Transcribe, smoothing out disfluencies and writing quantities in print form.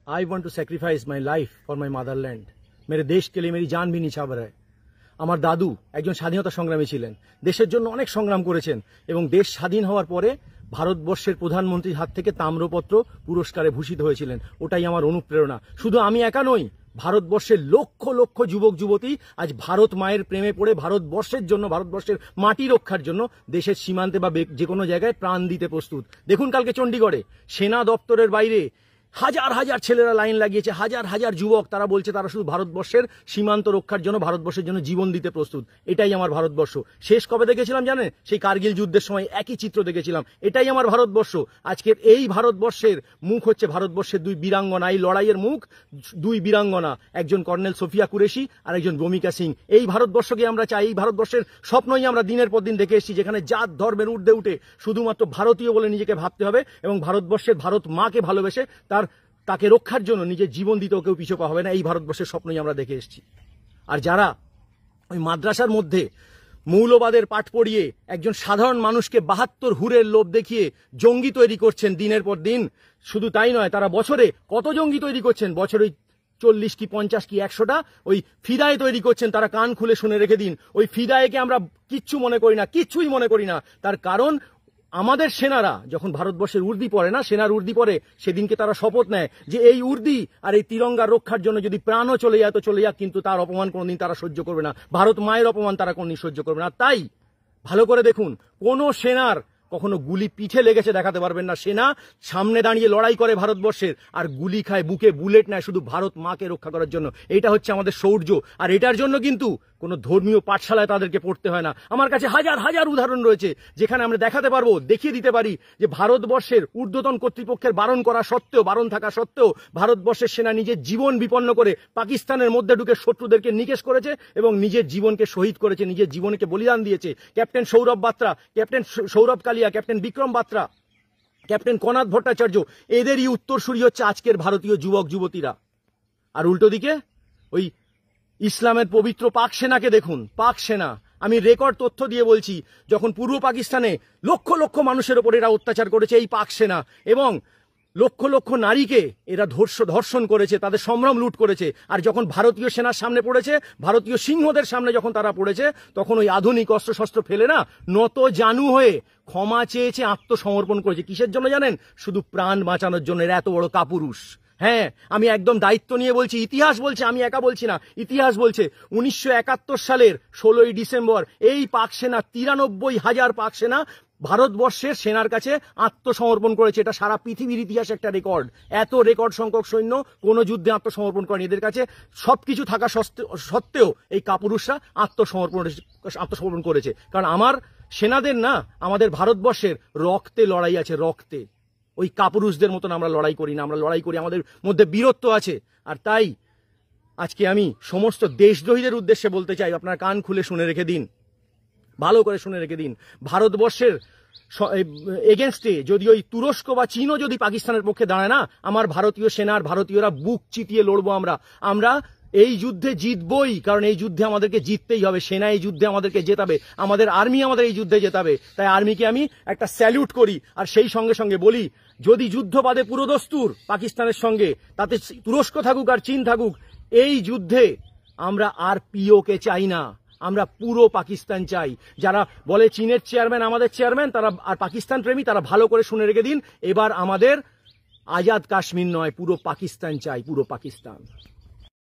I want to sacrifice my life for my motherland. मेरे देश के लिए मेरी जान भी निछावर है। আমার দাদু একজন স্বাধীনতা সংগ্রামী ছিলেন, দেশের জন্য অনেক সংগ্রাম করেছেন এবং দেশ স্বাধীন হওয়ার পরে ভারতবর্ষের প্রধানমন্ত্রীর হাত থেকে তাম্রপত্র পুরস্কারে ভূষিত হয়েছিলেন। ওটাই আমার অনুপ্রেরণা। শুধু আমি একা নই, ভারতবর্ষের লক্ষ লক্ষ যুবক যুবতী আজ ভারত মায়ের প্রেমে পড়ে ভারতবর্ষের জন্য, ভারতবর্ষের মাটি রক্ষার জন্য দেশের সীমান্তে বা যে কোনো জায়গায় প্রাণ দিতে প্রস্তুত। দেখুন কালকে চণ্ডীগড়ে সেনা দপ্তরের বাইরে হাজার হাজার ছেলেরা লাইন লাগিয়েছে, হাজার হাজার যুবক, তারা বলছে তারা শুধু ভারতবর্ষের সীমান্ত রক্ষার জন্য, ভারতবর্ষের জন্য জীবন দিতে প্রস্তুত। এটাই আমার ভারতবর্ষ। শেষ কবে দেখেছিলাম জানেন? সেই কার্গিল যুদ্ধের সময় একই চিত্র দেখেছিলাম। এটাই আমার ভারতবর্ষ। আজকের এই ভারতবর্ষের মুখ হচ্ছে ভারতবর্ষের দুই বীরাঙ্গনা। এই লড়াইয়ের মুখ দুই বীরাঙ্গনা, একজন কর্নেল সোফিয়া কুরেশি আর একজন ভূমিকা সিং। এই ভারতবর্ষকে আমরা চাই। এই ভারতবর্ষের স্বপ্নই আমরা দিনের পর দিন দেখে এসেছি, যেখানে জাত ধর্মের ঊর্ধ্বে উঠে শুধুমাত্র ভারতীয় বলে নিজেকে ভাবতে হবে এবং ভারতবর্ষের, ভারত মাকে ভালোবেসে তাকে রক্ষার জন্য নিজের জীবন দিতেও কেউ পিছপা হবে না। এই ভারতবর্ষের স্বপ্নই আমরা দেখে এসেছি। আর যারা ওই মাদ্রাসার মধ্যে মৌলবাদের পাঠ পড়িয়ে একজন সাধারণ মানুষকে 72 হুরের লোভ দেখিয়ে জঙ্গি তৈরি করছেন দিনের পর দিন, শুধু তাই নয়, তারা বছরে কত জঙ্গি তৈরি করছেন, বছরে 40 কি 50 কি 100টা ওই ফিদায়ে তৈরি করছেন। তারা কান খুলে শুনে রেখে দিন। ওই ফিদায়েকে আমরা কিচ্ছু মনে করি না, কিচ্ছুই মনে করি না। তার কারণ আমাদের সেনারা যখন ভারতবর্ষের উর্দি পরে না, সেনার উর্দি পরে, সেদিনকে তারা শপথ নেয় যে এই উর্দি আর এই তিরঙ্গা রক্ষার জন্য যদি প্রাণও চলে যায় তো চলে যাক, কিন্তু তার অপমান কোনোদিন তারা সহ্য করবে না। ভারত মায়ের অপমান তারা কোনোদিন সহ্য করবে না। তাই ভালো করে দেখুন, কোনো সেনার কখনো গুলি পিঠে লেগেছে দেখাতে পারবেন না। সেনা সামনে দাঁড়িয়ে লড়াই করে ভারতবর্ষের, আর গুলি খায়, বুকে বুলেট নেয় শুধু ভারত মাকে রক্ষা করার জন্য। এটা হচ্ছে আমাদের শৌর্য। আর এটার জন্য কিন্তু কোনো ধর্মীয় পাঠশালায় তাদেরকে পড়তে হয় না। আমার কাছে হাজার হাজার উদাহরণ রয়েছে যেখানে আমরা দেখাতে পারবো, দেখিয়ে দিতে পারি যে ভারতবর্ষের ঊর্ধ্বতন কর্তৃপক্ষের বারণ করা সত্ত্বেও, বারণ থাকা সত্ত্বেও ভারতবর্ষের সেনা নিজের জীবন বিপন্ন করে পাকিস্তানের মধ্যে ঢুকে শত্রুদেরকে নিকেশ করেছে এবং নিজের জীবনকে শহীদ করেছে, নিজের জীবনকে বলিদান দিয়েছে। ক্যাপ্টেন সৌরভ বাত্রা, ক্যাপ্টেন সৌরভ কালিয়া, ক্যাপ্টেন বিক্রম বাত্রা, ক্যাপ্টেন কনাথ ভট্টাচার্য, এদেরই উত্তরসূরি হচ্ছে আজকের ভারতীয় যুবক যুবতীরা। আর উল্টো দিকে ওই ইসলামের পবিত্র পাক সেনাকে দেখুন। পাক সেনা, আমি রেকর্ড তথ্য দিয়ে বলছি, যখন পূর্ব পাকিস্তানে লক্ষ লক্ষ মানুষের ওপর এরা অত্যাচার করেছে এই পাক সেনা, এবং লক্ষ লক্ষ নারীকে এরা ধর্ষণ করেছে, তাদের সম্ভ্রম লুট করেছে। আর যখন ভারতীয় সেনার সামনে পড়েছে, ভারতীয় সিংহদের সামনে যখন তারা পড়েছে, তখন ওই আধুনিক অস্ত্রশস্ত্র ফেলে না, নত জানু হয়ে ক্ষমা চেয়েছে, আত্মসমর্পণ করেছে। কিসের জন্য জানেন? শুধু প্রাণ বাঁচানোর জন্য। এরা এত বড় কাপুরুষ। হ্যাঁ, আমি একদম দায়িত্ব নিয়ে বলছি, ইতিহাস বলছে, আমি একা বলছি না, ইতিহাস বলছে। 1971 সালের 16ই ডিসেম্বর এই পাক সেনা, 93,000 পাক সেনা ভারতবর্ষের সেনার কাছে আত্মসমর্পণ করেছে। এটা সারা পৃথিবীর ইতিহাসে একটা রেকর্ড। এত রেকর্ড সংখ্যক সৈন্য কোন যুদ্ধে আত্মসমর্পণ করেনি। এদের কাছে সবকিছু থাকা সত্ত্বেও এই কাপুরুষরা আত্মসমর্পণ করেছে। কারণ আমার সেনাদের না, আমাদের ভারতবর্ষের রক্তে লড়াই আছে, রক্তে। ওই কাপুরুষদের মতন আমরা লড়াই করি না, আমরা লড়াই করি, আমাদের মধ্যে বীরত্ব আছে। আর তাই আজকে আমি সমস্ত দেশদ্রোহীদের উদ্দেশ্যে বলতে চাই, আপনারা কান খুলে শুনে রেখে দিন, ভালো করে শুনে রেখে দিন। ভারতবর্ষের এগেনস্টে যদি ওই তুরস্ক বা চীনও যদি পাকিস্তানের পক্ষে দাঁড়ায় না, আমার ভারতীয় সেনার ভারতীয়রা বুক চিতিয়ে লড়বো। আমরা এই যুদ্ধে জিতবই, কারণ এই যুদ্ধে আমাদেরকে জিততেই হবে। সেনা এই যুদ্ধে আমাদেরকে জেতাবে, আমাদের আর্মি আমাদের এই যুদ্ধে জেতাবে। তাই আর্মিকে আমি একটা স্যালিউট করি। আর সেই সঙ্গে সঙ্গে বলি, যদি যুদ্ধ বাদে পুরোদস্তুর পাকিস্তানের সঙ্গে, তাতে তুরস্ক থাকুক আর চীন থাকুক, এই যুদ্ধে আমরা আর পিওকে চাই না, আমরা পুরো পাকিস্তান চাই। যারা বলে চীনের চেয়ারম্যান আমাদের চেয়ারম্যান, তারা আর পাকিস্তান প্রেমী, তারা ভালো করে শুনে রেখে দিন, এবার আমাদের আজাদ কাশ্মীর নয়, পুরো পাকিস্তান চাই, পুরো পাকিস্তান।